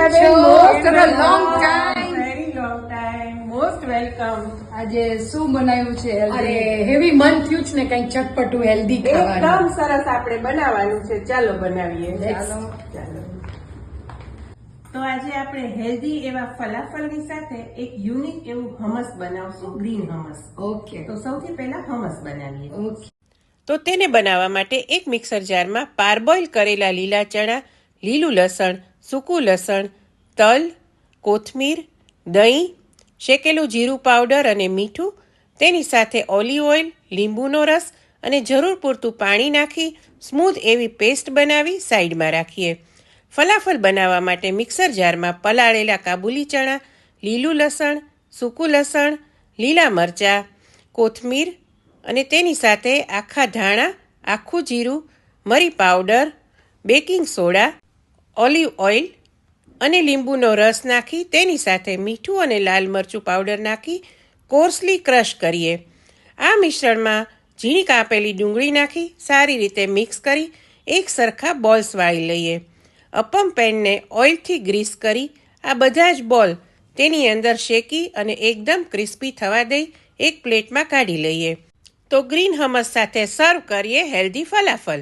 Very long time most welcome. આજે શું બનાવ્યું છે? અરે હેવી મન થયું છે ને કંઈક ચટપટું હેલ્ધી ખાવાનું. એકદમ સરસ આપણે બનાવવાનું છે. ચાલો બનાવીએ. ચાલો. તો આજે આપણે હેલ્ધી એવા ફલાફલની સાથે એક યુનિક એવું હમસ બનાવશું, ગ્રીન હમસ. ઓકે તો સૌથી પહેલા હમસ બનાવીએ. ઓકે. તો તેને બનાવવા માટે એક મિક્સર જારમાં પારબોઇલ કરેલા લીલા ચણા, લીલું લસણ, સૂકું લસણ, તલ, કોથમીર, દહીં, શેકેલું જીરું પાવડર અને મીઠું, તેની સાથે ઓલિવ ઓઇલ, લીંબુનો રસ અને જરૂર પૂરતું પાણી નાખી સ્મૂધ એવી પેસ્ટ બનાવી સાઈડમાં રાખીએ. ફલાફલ બનાવવા માટે મિક્સર જારમાં પલાળેલા કાબુલી ચણા, લીલું લસણ, સૂકું લસણ, લીલા મરચાં, કોથમીર અને તેની સાથે આખા ધાણા, આખું જીરું, મરી powder, baking soda, olive oil અને લીંબુનો રસ નાખી તેની સાથે મીઠું અને લાલ મરચું પાવડર નાખી કોર્સલી ક્રશ કરીએ. આ મિશ્રણમાં ઝીણી કાપેલી ડુંગળી નાખી સારી રીતે મિક્સ કરી એક સરખા બોલ્સ વાળી લઈએ. અપમ પેનને ઓઇલથી ગ્રીસ કરી આ બધા જ બોલ તેની અંદર શેકી અને એકદમ ક્રિસ્પી થવા દઈ એક પ્લેટમાં કાઢી લઈએ. તો ગ્રીન હમસ સાથે સર્વ કરીએ હેલ્ધી ફલાફલ.